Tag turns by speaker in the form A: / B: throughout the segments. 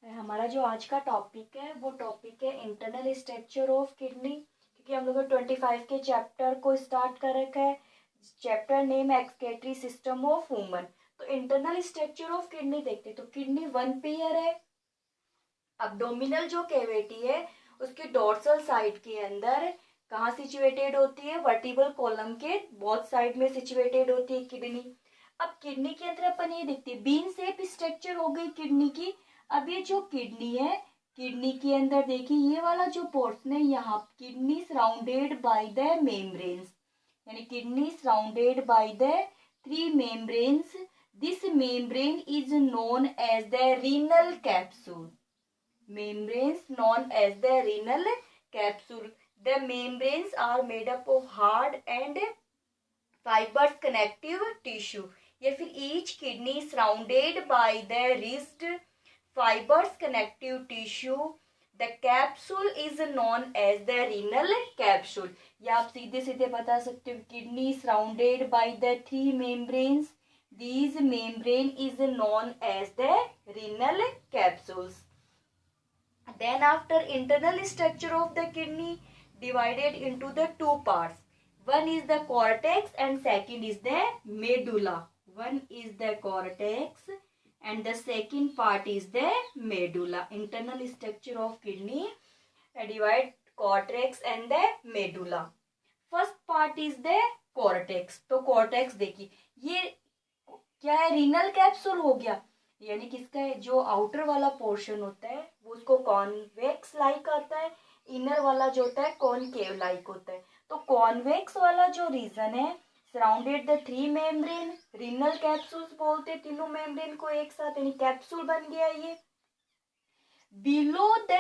A: हमारा जो आज का टॉपिक है वो टॉपिक है इंटरनल स्ट्रक्चर ऑफ किडनी, क्योंकि हम लोग 25 के चैप्टर को स्टार्ट कर रखा है। Chapter name excretory system of woman. तो इंटरनल स्ट्रक्चर ऑफ किडनी देखते हैं। तो किडनी वन पेयर है। अब्डोमिनल जो कैविटी है उसके डोर्सल साइड के अंदर कहाँ सिचुएटेड होती है? वर्टिब्रल कॉलम के बोथ साइड में सिचुएटेड होती है किडनी। अब किडनी के अंदर अपन ये देखते हैं बीन शेप स्ट्रक्चर हो गई किडनी की। अब ये जो किडनी है, किडनी के अंदर देखिए ये वाला जो पोर्शन है, यहाँ kidney surrounded by the membranes, यानी kidney surrounded by the 3 membranes. This membrane is known as the renal capsule. Membranes known as the renal capsule. The membranes are made up of hard and fibrous connective tissue. या फिर each kidney surrounded by the wrist fibrous connective tissue. The capsule is known as the renal capsule. या आप सीधे सीधे बता सकते हो kidney surrounded by the 3 membranes. These membrane is known as the renal capsules. Then after internal structure of the kidney divided into the 2 parts. One is the cortex and second is the medulla. One is the cortex and the second part is the medulla. Internal structure of kidney divide cortex and the medulla. First part is the cortex. तो cortex देखिए ये क्या है? Renal capsule हो गया, यानी किसका है? जो आउटर वाला पोर्शन होता है वो उसको कॉन्वेक्स लाइक आता है, इनर वाला जो होता है कॉनकेव लाइक होता है। तो कॉन्वेक्स वाला जो रीजन है surrounded the 3 membrane, renal capsules बोलते हैं तीनों मेम्ब्रेन को एक साथ, यानी कैप्सूल बन गया ये। बिलो द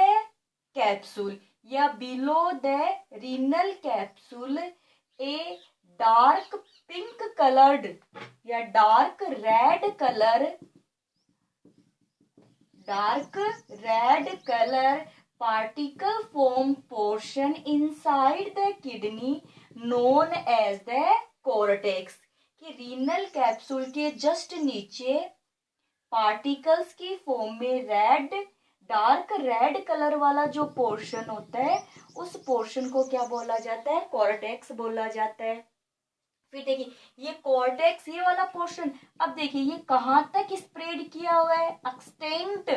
A: कैप्सूल या below the renal capsule a dark pink coloured या dark red colour particle form portion inside the kidney known as the cortex. कि रीनल कैप्सूल के जस्ट नीचे पार्टिकल्स की फॉर्म में डार्क रेड कलर वाला जो portion होता है उस पोर्शन को क्या बोला जाता है? कॉर्टेक्स बोला जाता है। फिर देखिए ये कॉर्टेक्स ये वाला पोर्शन, अब देखिए ये कहाँ तक स्प्रेड किया हुआ है? Extend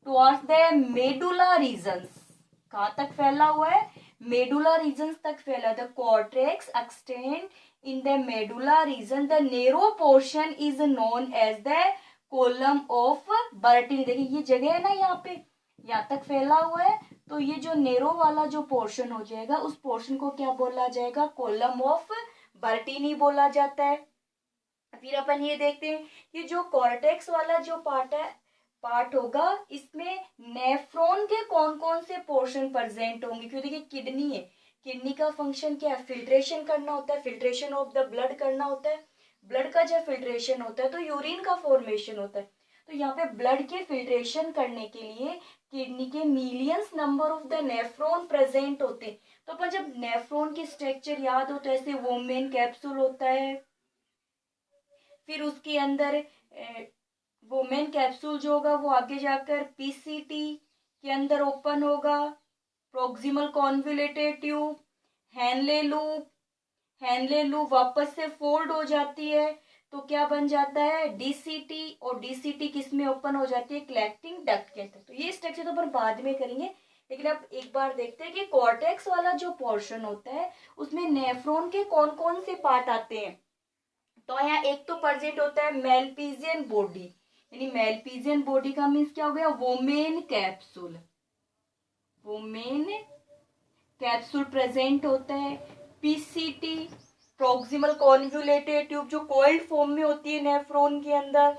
A: towards the medulla regions. कहाँ तक फैला हुआ है? मेडुला रीजन्स तक फैला। The cortex extend in the medulla region. The narrow portion is known as the column of Bertin. देखिए ये जगह है ना, यहाँ पे यहाँ तक फैला हुआ है, तो ये जो नेरो वाला जो पोर्शन हो जाएगा उस पोर्शन को क्या बोला जाएगा? कोलम ऑफ बर्टिनी बोला जाता है। फिर अपन ये देखते हैं कि जो कॉर्टेक्स वाला जो पार्ट होगा इसमें नेफ्रॉन के कौन कौन से पोर्शन प्रेजेंट होंगे? क्योंकि देखिए किडनी है, किडनी का फंक्शन क्या है? फिल्ट्रेशन करना होता है, फिल्ट्रेशन ऑफ द ब्लड करना होता है। ब्लड का जब फिल्ट्रेशन होता है तो यूरिन का फॉर्मेशन होता है। तो यहाँ पे ब्लड के फिल्ट्रेशन करने के लिए किडनी के millions number of the nephron present होते हैं। तो अपन जब नेफ्रॉन की स्ट्रक्चर याद हो तो ऐसे वोमेन कैप्सूल होता है, फिर उसके अंदर वोमेन कैप्सूल जो होगा वो आगे जाकर पीसीटी के अंदर ओपन होगा। Proximal convoluted tube, Henle loop वापस से फोल्ड हो जाती है तो क्या बन जाता है? डीसीटी। और डीसीटी किस में ओपन हो जाती है? कलेक्टिंग डक्ट के अंदर। तो ये स्ट्रक्चर तो अपन बाद में करेंगे, लेकिन अब एक बार देखते हैं कि कॉर्टेक्स वाला जो पोर्शन होता है उसमें नेफ्रॉन के कौन कौन से पार्ट आते हैं। तो यहाँ एक तो प्रेजेंट होता है मेलपीजियन बॉडी, यानी मेलपीजियन बॉडी का मीन्स क्या हो गया? वोमेन कैप्सूल प्रेजेंट होता है। पीसीटी प्रोक्सिमल कॉन्वोल्यूटेड ट्यूब जो कोइल्ड फॉर्म में होती है नेफ्रॉन के अंदर।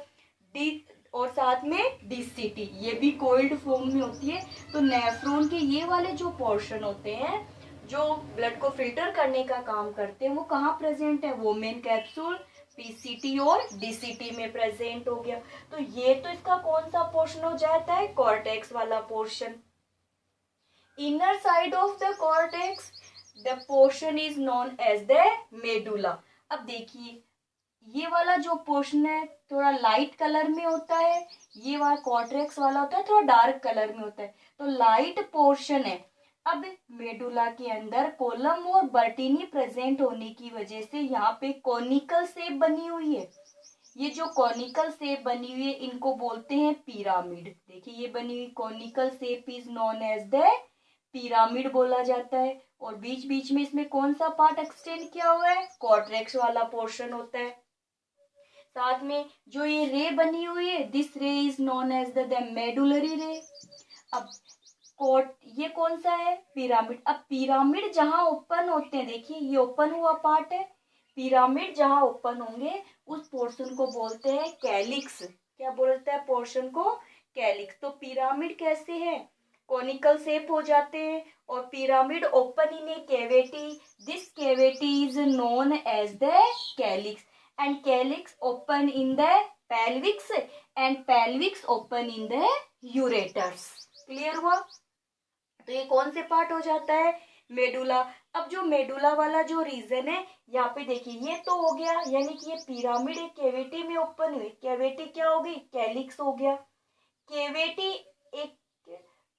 A: डी और साथ में डीसीटी ये भी कोइल्ड फॉर्म में होती है। तो नेफ्रॉन के ये वाले जो पोर्शन होते हैं जो ब्लड को फिल्टर करने का काम करते हैं वो कहाँ प्रेजेंट है? वोमेन कैप्सूल, पीसीटी और डीसीटी में प्रेजेंट हो गया। तो ये तो इसका कौन सा पोर्शन हो जाता है? कॉर्टेक्स वाला portion. Inner side of the cortex the portion is known as the medulla. अब देखिए ये वाला जो पोर्शन है थोड़ा लाइट कलर में होता है, ये वाला कॉर्टेक्स वाला होता है थोड़ा डार्क कलर में होता है, तो लाइट पोर्शन है। अब मेडुला के अंदर कोलम और बर्टीनी प्रेजेंट होने की वजह से यहाँ पे कॉनिकल शेप बनी हुई है। ये जो कॉनिकल शेप बनी हुई है इनको बोलते हैं पिरामिड। देखिए ये बनी हुई conical shape is known as the pyramid बोला जाता है। और बीच बीच में इसमें कौन सा पार्ट एक्सटेंड किया हुआ है, कॉर्टेक्स वाला पोर्शन होता है। साथ में जो ये रे बनी हुई है, this ray is known as the medullary ray. अब ये कौन सा है, पिरामिड। अब पिरामिड जहां ओपन होते हैं, देखिए ये ओपन हुआ पार्ट है, पिरामिड जहां ओपन होंगे उस पोर्शन को बोलते हैं कैलिक्स। क्या बोलते हैं पोर्शन को, कैलिक्स। तो पिरामिड कैसे है, कॉनिकल शेप हो जाते हैं और pyramid open in a cavity, this cavity is known as the calyx and calyx open in the pelvis and pelvis open in the ureters. Clear हुआ। तो ये कौन से पार्ट हो जाता है, मेडुला। अब जो मेडुला वाला जो रीजन है यहाँ पे देखिए ये तो हो गया, यानी कि ये पिरामिड एक कैविटी में ओपन हुई, कैविटी क्या होगी, कैलिक्स हो गया। कैविटी एक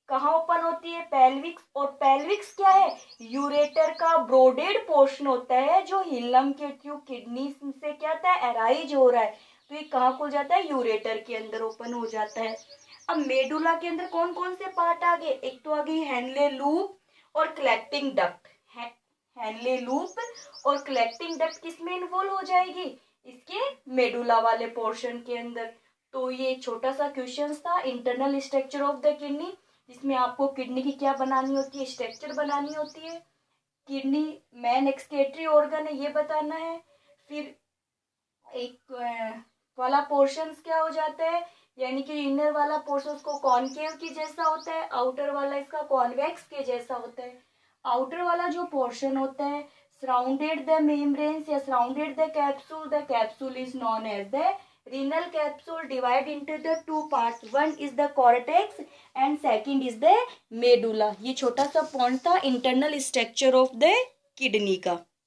A: कहाँ ओपन होती है, पेल्विक्स। और पेल्विक्स क्या है, यूरेटर का ब्रोडेड पोर्शन होता है जो हिलम के ट्यूब किडनी से क्या होता है, एराइज हो रहा है। तो ये कहाँ खुल जाता है, यूरेटर के अंदर ओपन हो जाता है। अब मेडुला के अंदर कौन कौन से पार्ट आ गए, एक तो आ गई हेनले लूप और कलेक्टिंग डक्ट। हेनले लूप और कलेक्टिंग डक्ट किस में इन्वॉल्व हो जाएगी, इसके मेडुला वाले पोर्शन के अंदर। तो ये छोटा सा क्वेश्चन था, internal structure of the kidney, जिसमें आपको किडनी की क्या बनानी होती है, स्ट्रक्चर बनानी होती है। किडनी मेन एक्सक्रीटरी ऑर्गन है ये बताना है। फिर एक वाला पोर्शन क्या हो जाता है, यानी कि इनर वाला पोर्शन उसको कॉनकेव के जैसा होता है, आउटर वाला इसका कॉन्वेक्स के जैसा होता है। आउटर वाला जो पोर्शन होता है सराउंडेड द मेम्ब्रेन्स या surrounded the capsule is known as the renal capsule, divide into the two parts, one is the cortex and second is the medulla। ये छोटा सा पॉइंट था internal structure of the kidney का।